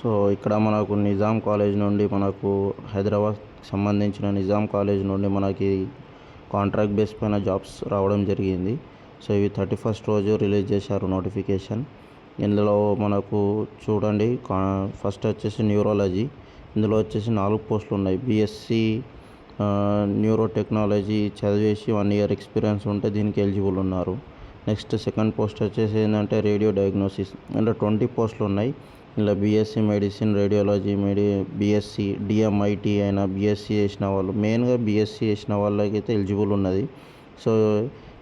So ఇక్కడ మనకు Nizam college నుండి మనకు హైదరాబాద్ సంబంధించిన నిజాం కాలేజ్ నుండి మనకి కాంట్రాక్ట్ బేస్ పైన జాబ్స్ రావడం జరిగింది. సో ఇవి 31st రోజు రిలీజ్ చేశారు నోటిఫికేషన్. ఇందులో మనకు చూడండి, ఫస్ట్ వచ్చేసి న్యూరాలజీ. ఇందులో వచ్చేసి 4 పోస్టులు ఉన్నాయి. బీఎస్సీ న్యూరో టెక్నాలజీ చదివేసి 1 year ఎక్స్పీరియన్స్ ఉంటే దీనికి ఎలిజిబుల్ ఉన్నారు. నెక్స్ట్ సెకండ్ పోస్ట్ వచ్చేసి ఏంటంటే రేడియో డయాగ్నోసిస్. ఇందులో 20 పోస్టులు ఉన్నాయి. ఇలా బీఎస్సీ మెడిసిన్, రేడియాలజీ, బీఎస్సీ డిఎంఐటీ అయినా బీఎస్సీ చేసిన వాళ్ళు, మెయిన్గా బీఎస్సీ చేసిన వాళ్ళకైతే ఎలిజిబుల్ ఉన్నది. సో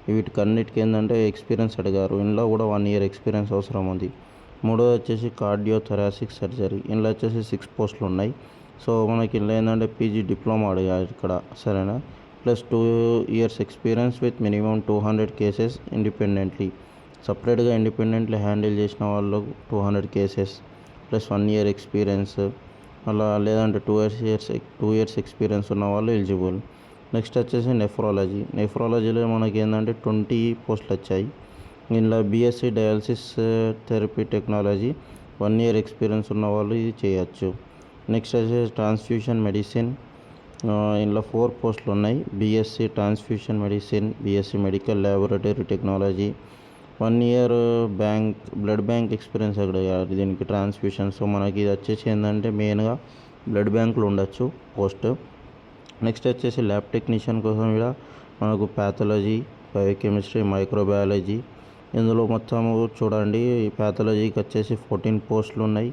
వీటికన్నిటికీ ఏంటంటే ఎక్స్పీరియన్స్ అడిగారు. ఇందులో కూడా 1 year ఎక్స్పీరియన్స్ అవసరం ఉంది. మూడోది వచ్చేసి కార్డియో థొరాసిక్ సర్జరీ. ఇందులో వచ్చేసి 6 పోస్టులు ఉన్నాయి. సో మనకి ఇందులో ఏంటంటే పీజీ డిప్లొమా అడిగారు ఇక్కడ, సరేనా. Plus 2 years experience with minimum 200 cases independently. సపరేట్గా ఇండిపెండెంట్లీ హ్యాండిల్ చేసిన వాళ్ళు 200 కేసెస్ ప్లస్ 1 year ఎక్స్పీరియన్స్, అలా లేదంటే 2 years ఎక్స్పీరియన్స్ ఉన్న వాళ్ళు ఎలిజిబుల్. నెక్స్ట్ వచ్చేసి నెఫ్రాలజీలో మనకి ఏంటంటే 20 పోస్టులు వచ్చాయి. ఇందులో BSc dialysis therapy technology 1 year experience ఉన్న వాళ్ళు ఇది చేయొచ్చు. నెక్స్ట్ వచ్చేసి ట్రాన్స్ఫ్యూషన్ మెడిసిన్. ఇందులో 4 పోస్టులు ఉన్నాయి. BSc transfusion medicine, BSc medical laboratory technology, 1 year blood bank experience అక్కడ దీనికి ట్రాన్స్ఫ్యూషన్. సో మనకి ఇది వచ్చేసి ఏంటంటే మెయిన్గా బ్లడ్ బ్యాంకులు ఉండొచ్చు పోస్ట్. నెక్స్ట్ వచ్చేసి ల్యాబ్ టెక్నీషియన్ కోసం ఇక్కడ మనకు ప్యాథాలజీ, బయోకెమిస్ట్రీ, మైక్రోబయాలజీ. ఇందులో మొత్తం చూడండి, ప్యాథాలజీకి వచ్చేసి 14 పోస్టులు ఉన్నాయి,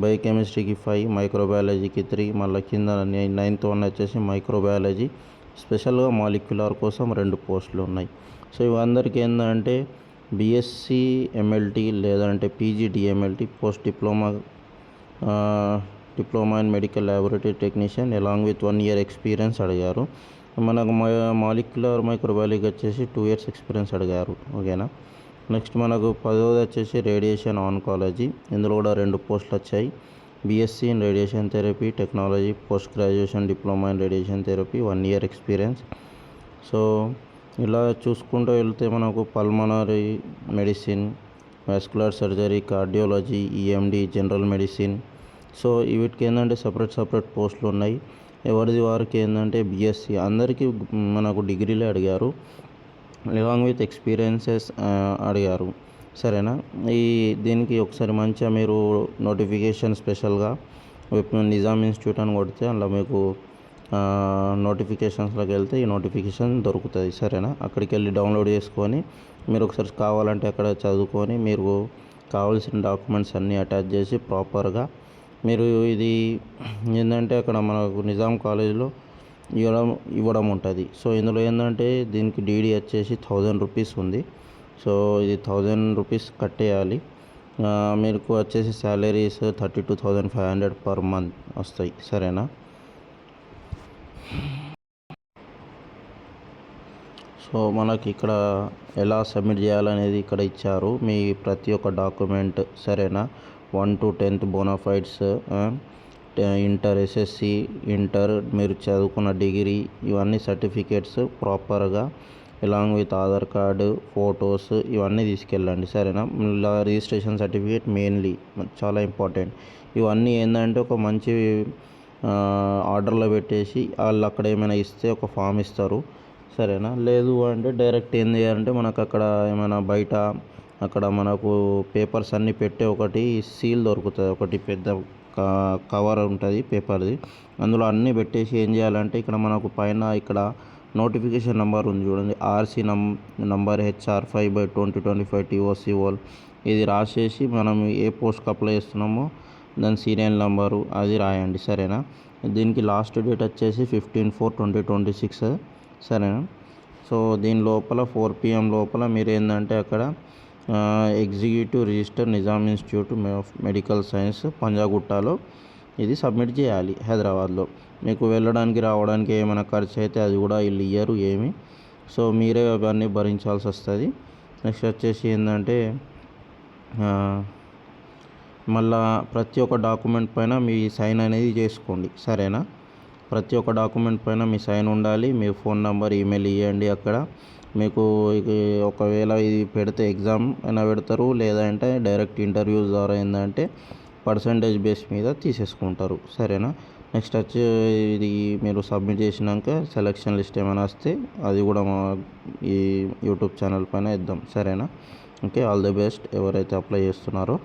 బయోకెమిస్ట్రీకి 5, మైక్రోబయాలజీకి 3, మళ్ళీ కింద 9th వన్ వచ్చేసి మైక్రోబయాలజీ. స్పెషల్గా మాలిక్యులర్ కోసం 2 పోస్టులు ఉన్నాయి. సో ఇవందరికీ ఏంటంటే బీఎస్సీ ఎంఎల్టీ లేదంటే PG DMLT post diploma in medical laboratory technician along with 1 year experience అడిగారు. మనకు మాలిక్యులర్ మైక్రోబయాలజీ వచ్చేసి 2 years ఎక్స్పీరియన్స్ అడిగారు, ఓకేనా. నెక్స్ట్ మనకు 10th వచ్చేసి రేడియేషన్ ఆన్కాలజీ. ఇందులో కూడా 2 పోస్టులు వచ్చాయి. BSc in radiation therapy technology, post graduation diploma in radiation therapy, 1 year experience. So ఇలా చూసుకుంటూ వెళ్తే మనకు pulmonary medicine, vascular surgery, cardiology, EMD, general medicine. So వీటికి ఏంటంటే సపరేట్ పోస్టులు ఉన్నాయి. ఎవరిది వారికి ఏంటంటే బీఎస్సీ అందరికీ మనకు డిగ్రీలే అడిగారు, అలాంగ్ విత్ ఎక్స్పీరియన్సెస్ అడిగారు, సరేనా. దీనికి ఒకసారి మంచిగా మీరు నోటిఫికేషన్ స్పెషల్గా నిజాం ఇన్స్టిట్యూట్ అని కొడితే అందులో మీకు నోటిఫికేషన్స్లోకి వెళ్తే ఈ నోటిఫికేషన్ దొరుకుతుంది, సరేనా. అక్కడికి వెళ్ళి డౌన్లోడ్ చేసుకొని మీరు ఒకసారి కావాలంటే అక్కడ చదువుకొని మీరు కావాల్సిన డాక్యుమెంట్స్ అన్నీ అటాచ్ చేసి ప్రాపర్గా మీరు ఇది ఏంటంటే అక్కడ మనకు నిజాం కాలేజీలో ఇవ్వడం ఉంటుంది. సో ఇందులో ఏంటంటే దీనికి డీడీ వచ్చేసి 1000 రూపీస్ ఉంది. సో ఇది 1000 రూపీస్ కట్టేయాలి. మీకు వచ్చేసి శాలరీస్ 32,500 per month వస్తాయి, సరేనా. సో మనకి ఇక్కడ ఎలా సబ్మిట్ చేయాలనేది ఇక్కడ ఇచ్చారు. మీ ప్రతి ఒక్క డాక్యుమెంట్, సరేనా. 1 to 10th bonafides, inter, SSC, inter మీరు చదువుకున్న డిగ్రీ, ఇవన్నీ సర్టిఫికేట్స్ ప్రాపర్గా along with Aadhaar card, photos ఇవన్నీ తీసుకెళ్ళండి, సరేనా. ఇలా రిజిస్ట్రేషన్ సర్టిఫికేట్ మెయిన్లీ చాలా ఇంపార్టెంట్. ఇవన్నీ ఏంటంటే ఒక మంచి ఆర్డర్లో పెట్టేసి వాళ్ళు అక్కడ ఏమైనా ఇస్తే ఒక ఫామ్ ఇస్తారు, సరేనా. లేదు అంటే డైరెక్ట్ ఏం చేయాలంటే మనకు అక్కడ ఏమైనా బయట అక్కడ మనకు పేపర్స్ అన్నీ పెట్టే ఒకటి సీల్ దొరుకుతుంది, ఒకటి పెద్ద కవర్ ఉంటుంది పేపర్ది. అందులో అన్నీ పెట్టేసి ఏం చేయాలంటే ఇక్కడ మనకు పైన ఇక్కడ నోటిఫికేషన్ నెంబర్ ఉంది చూడండి, ఆర్సీ నంబర్ HR5/2025 TOCOL. ఇది రాసేసి మనం ఏ పోస్ట్కి అప్లై చేస్తున్నామో దాని సీరియల్ నెంబరు అది రాయండి, సరేనా. దీనికి లాస్ట్ డేట్ వచ్చేసి 15/4/2026, సరేనా. సో దీని లోపల 4 PM లోపల మీరు ఏంటంటే అక్కడ executive register Nizam institute of medical science పంజాగుట్టలో ఇది సబ్మిట్ చేయాలి హైదరాబాద్లో. మీకు వెళ్ళడానికి రావడానికి ఏమైనా ఖర్చు అయితే అది కూడా వీళ్ళు ఇయ్యరు ఏమి. సో మీరే అవన్నీ భరించాల్సి వస్తుంది. నెక్స్ట్ వచ్చేసి ఏంటంటే మళ్ళా ప్రతి ఒక్క డాక్యుమెంట్ పైన మీ సైన్ అనేది చేసుకోండి, సరేనా. ప్రతి ఒక్క డాక్యుమెంట్ పైన మీ సైన్ ఉండాలి. మీ ఫోన్ నెంబర్, ఈమెయిల్ ఇవ్వండి. అక్కడ మీకు ఒకవేళ ఇది పెడితే ఎగ్జామ్ అయినా పెడతారు, లేదంటే డైరెక్ట్ ఇంటర్వ్యూస్ ద్వారా ఏంటంటే పర్సంటేజ్ బేస్ మీద తీసేసుకుంటారు. సరేనా. నెక్స్ట్ వచ్చి ఇది మీరు సబ్మిట్ చేసినాక సెలక్షన్ లిస్ట్ ఏమైనా వస్తే అది కూడా మా ఈ యూట్యూబ్ ఛానల్ పైన ఇద్దాం. సరేనా. ఓకే, ఆల్ ది బెస్ట్ ఎవరైతే అప్లై చేస్తున్నారో.